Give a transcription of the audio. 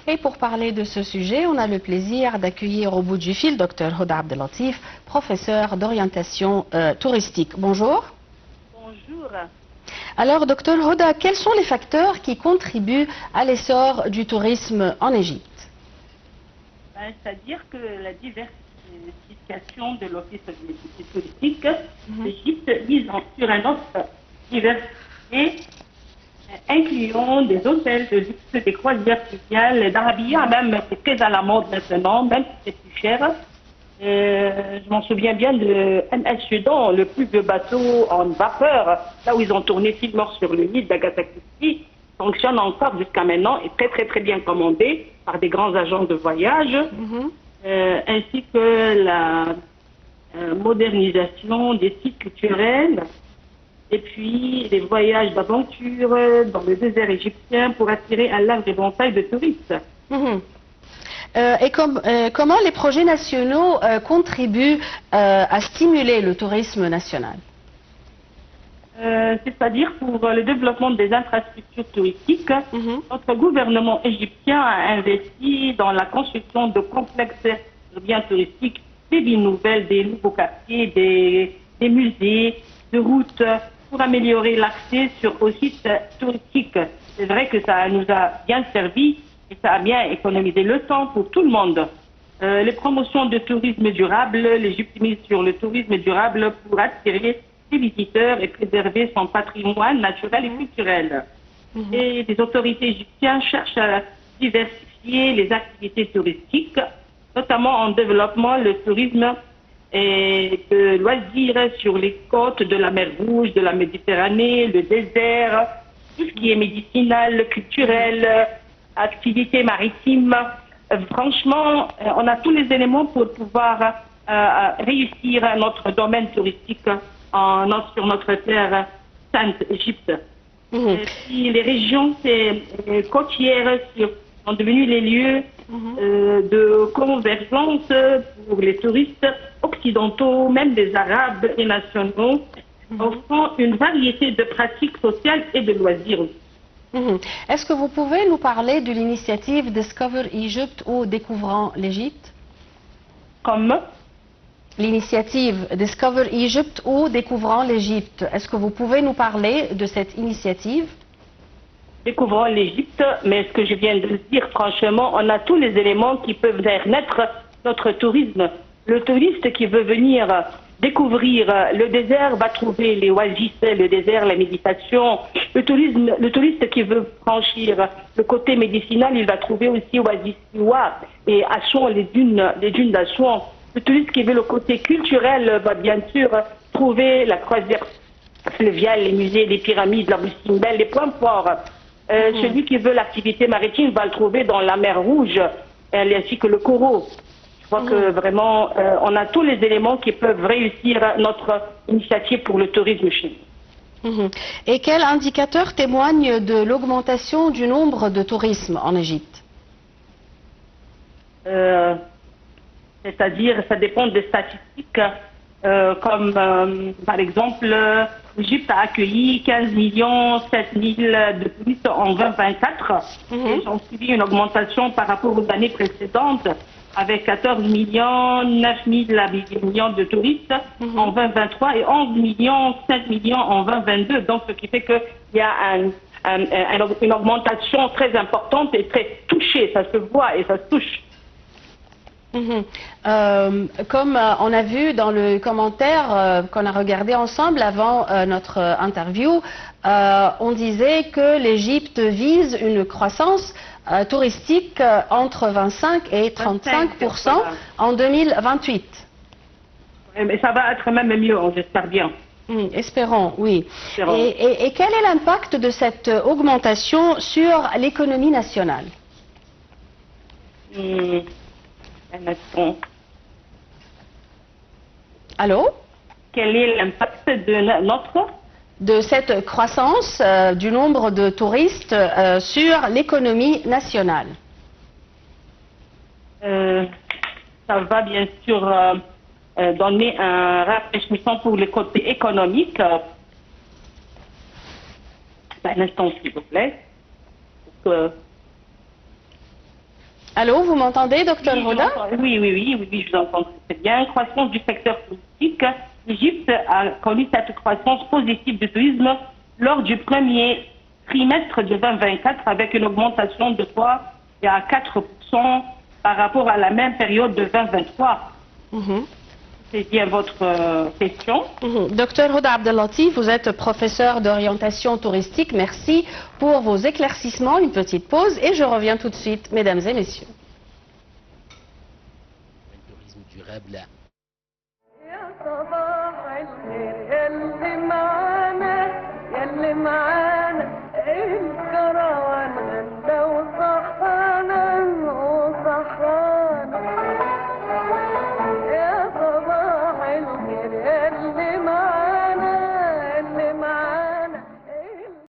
Et pour parler de ce sujet, on a le plaisir d'accueillir au bout du fil Dr Hoda Abdellatif, professeur d'orientation touristique. Bonjour. Bonjour. Alors, Dr Hoda, quels sont les facteurs qui contribuent à l'essor du tourisme en Égypte? C'est-à-dire que la diversification de l'office touristique, l'Égypte mise sur un offre diversifiée, incluant des hôtels de luxe, des croisières fluviales, d'Arabia, même c'est très à la mode maintenant, même si c'est plus cher. Je m'en souviens bien de MS Sudan, le plus vieux bateau en vapeur, là où ils ont tourné Film mort sur le Nil d'Agatha Christie, fonctionne encore jusqu'à maintenant et très bien commandé par des grands agents de voyage, ainsi que la modernisation des sites culturels et puis les voyages d'aventure dans le désert égyptien pour attirer un large éventail de touristes. Comment les projets nationaux contribuent à stimuler le tourisme national? C'est-à-dire pour le développement des infrastructures touristiques, notre gouvernement égyptien a investi dans la construction de complexes urbains touristiques, des villes nouvelles, des nouveaux quartiers, des musées, de routes, pour améliorer l'accès aux sites touristiques. C'est vrai que ça nous a bien servi et ça a bien économisé le temps pour tout le monde. Les promotions de tourisme durable, l'Égypte mise sur le tourisme durable pour attirer les visiteurs et préserver son patrimoine naturel et culturel. Et les autorités égyptiennes cherchent à diversifier les activités touristiques, notamment en développant le tourisme et de loisirs sur les côtes de la mer Rouge, de la Méditerranée, le désert, tout ce qui est médicinal, culturel, activités maritimes. Franchement, on a tous les éléments pour pouvoir réussir notre domaine touristique sur notre terre sainte, Égypte. Et puis les régions côtières sont devenues les lieux de convergence pour les touristes occidentaux, même des Arabes et nationaux, offrant une variété de pratiques sociales et de loisirs. Est-ce que vous pouvez nous parler de l'initiative Discover Egypt ou Découvrant l'Égypte? Comme l'initiative Discover Egypt ou Découvrant l'Égypte. Est-ce que vous pouvez nous parler de cette initiative? Découvrant l'Égypte, mais ce que je viens de dire, franchement, on a tous les éléments qui peuvent faire naître notre tourisme. Le touriste qui veut venir découvrir le désert va trouver les oasis, le désert, la méditation. Le touriste qui veut franchir le côté médicinal, il va trouver aussi Oasis Siwa et Assouan, les dunes d'Assouan. Le touriste qui veut le côté culturel va bien sûr trouver la croisière fluviale, les musées, les pyramides, la Boussimbel, les points forts. Celui qui veut l'activité maritime va le trouver dans la mer Rouge, ainsi que le Coro. Je crois que vraiment, on a tous les éléments qui peuvent réussir notre initiative pour le tourisme chez nous. Et quels indicateurs témoignent de l'augmentation du nombre de tourisme en Égypte? C'est-à-dire, ça dépend des statistiques, comme par exemple, l'Égypte a accueilli 15 millions 7 000 de touristes en 2024. Ils ont suivi une augmentation par rapport aux années précédentes, avec 14 millions 9 000 millions de touristes en 2023 et 11 millions 5 millions en 2022. Donc, ce qui fait qu'il y a une augmentation très importante et très touchée. Ça se voit et ça se touche. Comme on a vu dans le commentaire qu'on a regardé ensemble avant notre interview, on disait que l'Égypte vise une croissance touristique entre 25 et 35% en 2028. Mais ça va être même mieux, j'espère bien. Espérons, oui. Et quel est l'impact de cette augmentation sur l'économie nationale? Un instant. Allô? Quel est l'impact de cette croissance du nombre de touristes sur l'économie nationale? Ça va bien sûr donner un rafraîchissement pour le côté économique. Un instant, s'il vous plaît. Allô, vous m'entendez, docteur Houda? Oui, je vous entends très bien. Croissance du secteur touristique. L'Égypte a connu cette croissance positive du tourisme lors du premier trimestre de 2024 avec une augmentation de 3 à 4% par rapport à la même période de 2023. C'est bien votre question. Docteur Houda Abdellatif, vous êtes professeur d'orientation touristique. Merci pour vos éclaircissements. Une petite pause et je reviens tout de suite, mesdames et messieurs. tourisme durable. يا صباح الخير يلي معانا يلي معانا